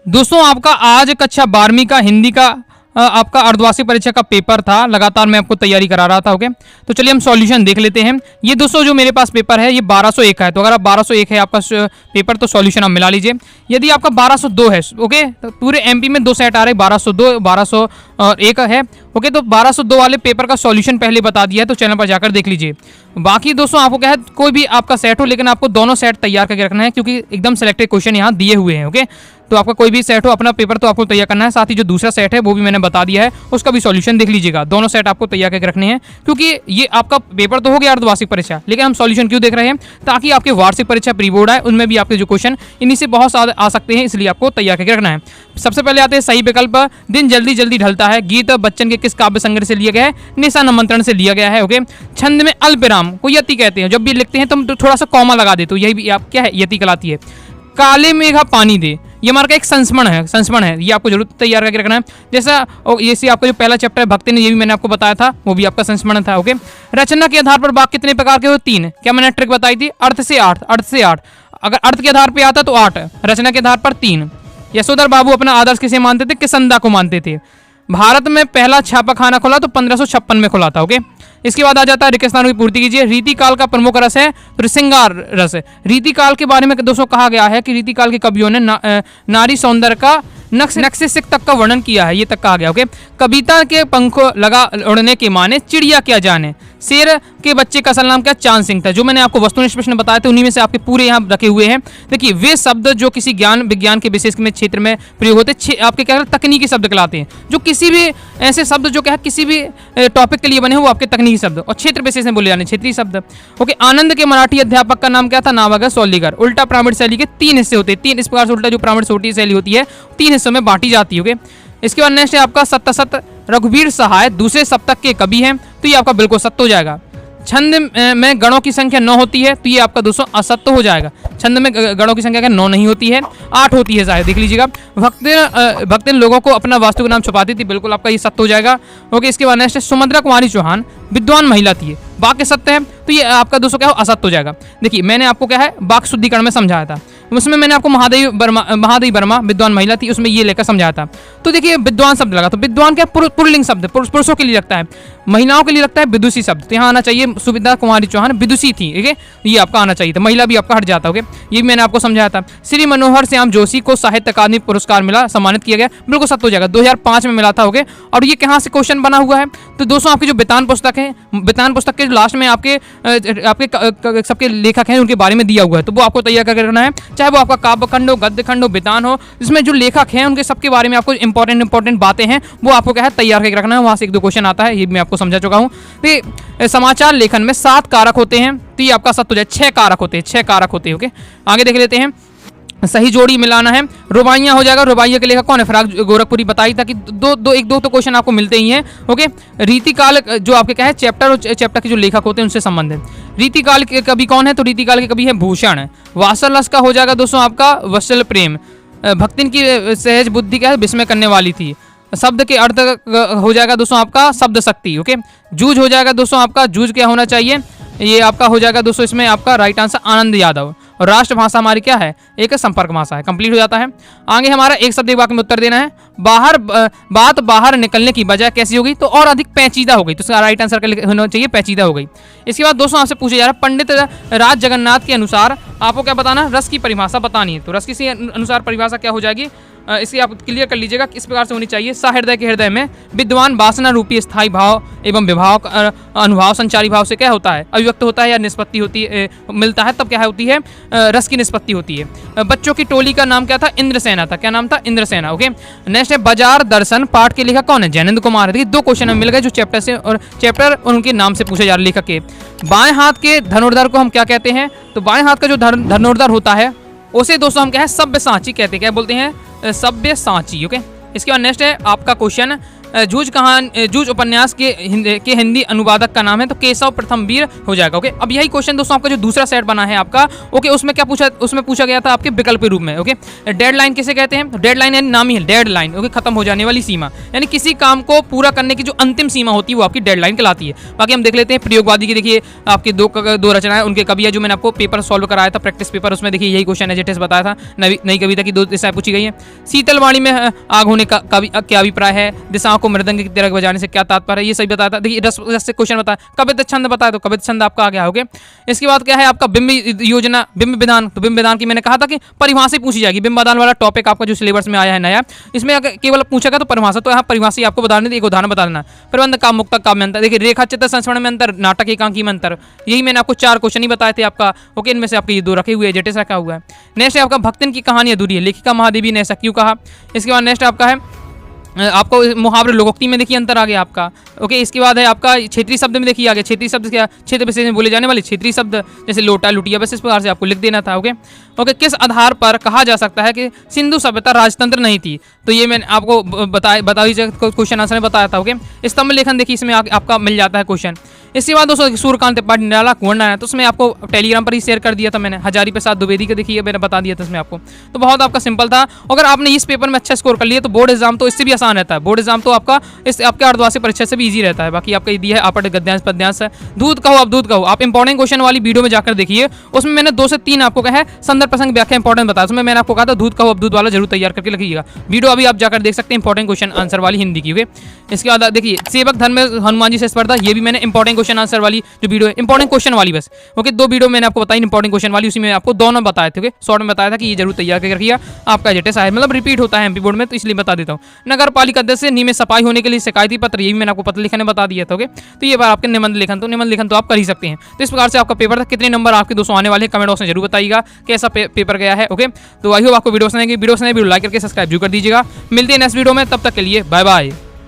दोस्तों आपका आज कक्षा 12वीं का हिंदी का आपका अर्धवार्षिक परीक्षा का पेपर था। लगातार मैं आपको तैयारी करा रहा था। ओके, तो चलिए हम सॉल्यूशन देख लेते हैं। ये दोस्तों जो मेरे पास पेपर है ये 1201 का है। तो अगर आप 1201 है आपका पेपर तो सॉल्यूशन आप मिला लीजिए। यदि आपका 1202 है, ओके, तो पूरे एमपी में 2 सेट आ रहे हैं, 1202 1201 है। ओके, तो 1202 वाले पेपर का सॉल्यूशन पहले बता दिया है, तो चैनल पर जाकर देख लीजिए। बाकी दोस्तों आपको क्या है, कोई भी आपका सेट हो लेकिन आपको दोनों सेट तैयार करके रखना है, क्योंकि एकदम सेलेक्टेड क्वेश्चन यहाँ दिए हुए हैं। ओके, तो आपका कोई भी सेट हो अपना पेपर तो आपको तैयार करना है। साथ ही जो दूसरा सेट है वो भी मैंने बता दिया है, उसका भी सॉल्यूशन देख लीजिएगा। दोनों सेट आपको तैयार करके रखने हैं, क्योंकि ये आपका पेपर तो हो गया अर्धवार्षिक परीक्षा, लेकिन हम सॉल्यूशन क्यों देख रहे हैं, ताकि आपके वार्षिक परीक्षा प्री बोर्ड आए उनमें भी आपके जो क्वेश्चन इन्हीं से बहुत सारे आ सकते हैं, इसलिए आपको तैयार करके रखना है। सबसे पहले आते हैं सही विकल्प। दिन जल्दी जल्दी ढलता है गीत बच्चन के किस काव्य संग्रह से लिया गया है? निशा निमंत्रण से लिया गया है। ओके, छंद में अल्पविराम को यति कहते हैं। जब भी लिखते हैं तो थोड़ा सा कॉमा लगा दे, तो यही भी आप क्या है, यति कहलाती है। काले मेघा पानी दे, ये हमारा का एक संस्मरण है, ये आपको जरूर तैयार करके रखना है। जैसा ये आपका जो पहला चैप्टर है भक्ति ने, ये भी मैंने आपको बताया था, वो भी आपका संस्मरण था। ओके, रचना के आधार पर वाक्य कितने प्रकार के हो? 3। क्या मैंने ट्रिक बताई थी? अर्थ से 8, अर्थ से 8। अगर अर्थ के आधार पर आता तो 8, रचना के आधार पर 3। यशोधर बाबू अपना आदर्श किसे मानते थे? किसंदा को मानते थे। भारत में पहला छापा खाना खोला तो 1556 में खोला था। ओके, इसके बाद आ जाता है रिक्तस्थानों की पूर्ति कीजिए। रीति काल का प्रमुख रस है तो श्रृंगार रस। रीति काल के बारे में दोस्तों कहा गया है कि रीति काल के कवियों ने नारी सौंदर्य का नक्शे सिक तक का वर्णन किया है, ये तक कहा गया। ओके, कविता के पंखों लगा उड़ने के माने चिड़िया क्या जाने। शेर के बच्चे का असल नाम क्या? चांद सिंह था। जो मैंने आपको वस्तुनिष्ठ प्रश्न बताए थे उन्हीं में से आपके पूरे यहाँ रखे हुए हैं। देखिए, वे शब्द जो किसी ज्ञान विज्ञान के विशेष में क्षेत्र में प्रयोग होते आपके क्या तकनीकी शब्द कहलाते हैं। जो किसी भी ऐसे शब्द जो क्या किसी भी टॉपिक के लिए बने वो आपके तकनीकी शब्द, और क्षेत्र विशेष में बोले जाने क्षेत्रीय शब्द। ओके, आनंद के मराठी अध्यापक का नाम क्या था? नाम सोलीगर। उल्टा प्रामीण शैली के 3 हिस्से होते हैं। 3 इस प्रकार से उल्टा जो प्रामीण सोटी शैली होती है 3 हिस्सों में बांटी जाती है। ओके, इसके बाद नेक्स्ट है आपका सत्य रघुवीर सहाय दूसरे सप्तक के कवि हैं, तो ये आपका बिल्कुल सत्य हो जाएगा। छंद में गणों की संख्या 9 होती है, तो ये आपका दोस्तों असत्य हो जाएगा। छंद में गणों की संख्या क्या 9 नहीं होती है, 8 होती है शायद, देख लीजिएगा। भक्तिन लोगों को अपना वास्तविक नाम छुपाती थी, बिल्कुल आपका ये सत्य हो जाएगा। ओके, इसके बाद नेक्स्ट सुमंद्रा कुमारी चौहान विद्वान महिला थी, वाक्य सत्य है, तो ये आपका दोस्तों क्या हो असत्य हो जाएगा। देखिए, मैंने आपको क्या है वाक्य शुद्धिकरण में समझाया था, उसमें मैंने आपको महादेवी वर्मा विद्वान महिला थी, उसमें ये लेकर समझाया था। तो देखिए विद्वान शब्द लगा, तो विद्वान क्या पुल्लिंग शब्द, पुरुषों के लिए लगता है, महिलाओं के लिए लगता है विदुषी शब्द, तो यहाँ आना चाहिए सुविधा कुमारी चौहान विदुषी थी। ठीक है, ये आपका आना चाहिए था, महिला भी आपका हट जाता। ओके, ये भी मैंने आपको समझाया था। श्री मनोहर श्याम जोशी को साहित्य अकादमी पुरस्कार मिला, सम्मानित किया गया, बिल्कुल सत्य हो जाएगा, 2005 में मिला था। ओके, और ये कहाँ से क्वेश्चन बना हुआ है? तो दोस्तों आपकी जो वेतान पुस्तक है, वेतान पुस्तक के लास्ट में आपके सबके लेखक हैं उनके बारे में दिया हुआ है, तो वो आपको तैयार करके रखना है। चाहे वो आपका काव्य खंड हो, गद्य खंड हो, वेतान हो, जिसमें जो लेखक हैं उनके सबके बारे में आपको इंपॉर्टेंट बातें हैं वो आपको क्या है तैयार करके रखना है। वहाँ से 1-2 क्वेश्चन आता है, ये मैं आपको समझा चुका हूँ। तो समाचार लेखन में 7 कारक होते हैं, तो ये आपका सत्य हो जाए। 6 कारक होते हैं, 6 कारक होते हैं। ओके, आगे देख लेते हैं। सही जोड़ी मिलाना है, रुबाइयाँ हो जाएगा। रुबाइया के लेखक कौन है? फराग गोरखपुरी। बताई था कि दो तो क्वेश्चन आपको मिलते ही हैं। ओके, रीतिकाल जो आपके क्या है चैप्टर और चैप्टर के जो लेखक होते हैं उनसे संबंधित। रीतिकाल के कवि कौन है? तो रीतिकाल के कवि है भूषण। वात्सल रस का हो जाएगा दोस्तों आपका वत्सल प्रेम। भक्तिन की सहज बुद्धि क्या है? विस्मय करने वाली थी। शब्द के अर्थ हो जाएगा दोस्तों आपका शब्द शक्ति। ओके, जूझ हो जाएगा दोस्तों आपका, जूझ क्या होना चाहिए? ये आपका हो जाएगा दोस्तों इसमें आपका राइट आंसर आनंद यादव। और राष्ट्रभाषा हमारी क्या है? एक संपर्क भाषा है। कंप्लीट हो जाता है। आगे हमारा एक शब्द एक वाक्य में उत्तर देना है। बात बाहर निकलने की बजाय कैसी होगी? तो और अधिक पेचीदा हो गई, तो इसका राइट आंसर होना चाहिए पेचीदा हो गई। इसके बाद दोस्तों आपसे पूछा जा रहा है पंडित राज जगन्नाथ के अनुसार आपको क्या बताना? रस की परिभाषा बतानी है। तो रस की अनुसार परिभाषा क्या हो जाएगी? इसकी आप क्लियर कर लीजिएगा, किस प्रकार से होनी चाहिए। सहृदय के हृदय में विद्वान वासना रूपी स्थायी भाव एवं विभाव अनुभाव संचारी भाव से क्या होता है? अभिव्यक्त होता है या निष्पत्ति होती है, मिलता है, तब क्या होती है? रस की निष्पत्ति होती है। बच्चों की टोली का नाम क्या था? इंद्रसेना था। क्या नाम था? इंद्रसेना। ओके, नेक्स्ट है बाजार दर्शन पाठ के लेखक कौन है? जैनेंद्र कुमार। देखिए 2 क्वेश्चन हमें मिल गए जो चैप्टर से और उनके नाम से पूछे जा रहे लेखक के। बाएं हाथ के धनुर्धर को हम क्या कहते हैं? तो बाएं हाथ का जो धनुर्धर होता है उसे दोस्तों हम क्या है? सभ्यसाची कहते हैं। क्या बोलते हैं? सभ्यसाची। ओके, इसके बाद नेक्स्ट है आपका क्वेश्चन जूझ उपन्यास के हिंदी अनुवादक का नाम है, तो केशव प्रथम वीर हो जाएगा। ओके, अब यही क्वेश्चन दोस्तों आपका जो दूसरा सेट बना है आपका, ओके, उसमें क्या पूछा, उसमें पूछा गया था आपके विकल्प के रूप में। ओके, डेडलाइन किसे कहते हैं? डेडलाइन यानी नाम ही है डेडलाइन, ओके, खत्म हो जाने वाली सीमा, यानी किसी काम को पूरा करने की जो अंतिम सीमा होती है वो आपकी डेडलाइन कहलाती है। बाकी हम देख लेते हैं प्रयोगवादी की। देखिए आपकी दो रचनाएं उनके कवियां जो मैंने आपको पेपर सॉल्व कराया था, प्रैक्टिस पेपर, उसमें देखिए यही क्वेश्चन है, बताया था। नई कविता की 2 दिशाएं पूछी गई है। शीतलवाणी में आग होने का क्या अभिप्राय है? दिशाओं को मृदंग की तरह बजाने से क्या तात्पर्य है? ये सही बताया था। देखिए रस से क्वेश्चन बताया, कवित छंद बताया, तो कवित छंद आपका आ गया। ओके, इसके बाद क्या है आपका बिंब योजना, बिंब विधान। तो बिंब विधान की मैंने कहा था कि परिभाषा पूछी जाएगी। बिंब विधान वाला टॉपिक आपका जो सिलेबस में आया है नया, इसमें केवल पूछा गया तो परिभाषा, तो यहाँ परिभाषा आपको बता दें, एक उदाहरण बता देना। प्रबंध का मुक्तक का में अंतर, देखिए रेखा चित्र संस्मरण में अंतर, नाटक एकांकी में अंतर, यही मैंने आपको 4 क्वेश्चन ही बताए थे आपका। ओके, इनमें से आपके ये 2 रखे हुए हैं, जेटेस रखा हुआ है। नेक्स्ट है आपका भक्तिन की कहानी अधूरी है, लेखिका महादेवी ने ऐसा क्यों कहा? इसके बाद नेक्स्ट आपका है आपको मुहावरे लोकोक्ति में देखिए अंतर आ गया आपका। ओके, इसके बाद है आपका क्षेत्रीय शब्द में देखिए आ गया। क्षेत्रीय शब्द क्या? क्षेत्र विशेष में बोले जाने वाले क्षेत्रीय शब्द, जैसे लोटा लुटिया, बस इस प्रकार से आपको लिख देना था। ओके, किस आधार पर कहा जा सकता है कि सिंधु सभ्यता राजतंत्र नहीं थी? तो ये मैंने आपको बताया क्वेश्चन आंसर में बताया था। ओके, स्तंभ लेखन देखिए इसमें आपका मिल जाता है क्वेश्चन। इसके बाद दोस्तों सूर्यकांत त्रिपाठी निराला कुंवर नारायण, तो उसमें आपको टेलीग्राम पर ही शेयर कर दिया था मैंने। हजारी प्रसाद द्विवेदी का देखिए मैंने बता दिया था इसमें आपको। तो बहुत आपका सिंपल था। अगर आपने इस पेपर में अच्छा स्कोर कर लिया तो बोर्ड एग्जाम तो इससे भी आसान रहता है। बोर्ड एग्जाम तो आपका आपके अर्धवार्षिक परीक्षा से भी इजी रहता है। बाकी आपका दिया है आपट गद्यांश पद्यांश है, दूध कहो अब दूध कहो, आप इंपॉर्टेंट क्वेश्चन वाली वीडियो में जाकर देखिए, उसमें मैंने 2 से 3 आपको कहा है संदर्भ प्रसंग व्याख्या इंपॉर्टेंट बताया। उसमें मैंने आपको कहा था दूध कहो अब दूध वाला जरूर तैयार करके लिखिएगा। वीडियो अभी आप जाकर देख सकते हैं, इंपॉर्टेंट क्वेश्चन आंसर वाली हिंदी की। हुए इसके बाद देखिए सेवक धर्म में हनुमान जी से स्पर्धा, ये भी मैंने इंपॉर्टेंट क्वेश्चन आंसर वाली जो वीडियो है, इंपॉर्टेंट क्वेश्चन वाली बस। ओके, 2 वीडियो मैंने आपको बताई इंपॉर्टेंट क्वेश्चन वाली, उसी में आपको दोनों बताए थे। ओके, शॉर्ट में बताया था कि ये जरूर तैयार करके रखिए, आपका जेटेस है, मतलब रिपीट होता है एमपी बोर्ड में, तो इसलिए बता देता हूँ। नगर पालिका अध्यक्ष से नियमित सफाई होने के लिए शिकायती पत्र, ये भी मैंने आपको पत्र लिखने बता दिया था। ओके, तो ये बार आपके निबंध लेखन तो आप कर ही सकते हैं। तो इस प्रकार से आपका पेपर था। कितने नंबर आपके 200 आने वाले कमेंट बॉक्स में जरूर बताइएगा कैसा पेपर गया है। ओके, तो आई होप आपको वीडियो पसंद आएगी। वीडियो लाइक करके सब्सक्राइब जरूर कर दीजिएगा। मिलते हैं नेक्स्ट वीडियो में, तब तक के लिए बाय बाय।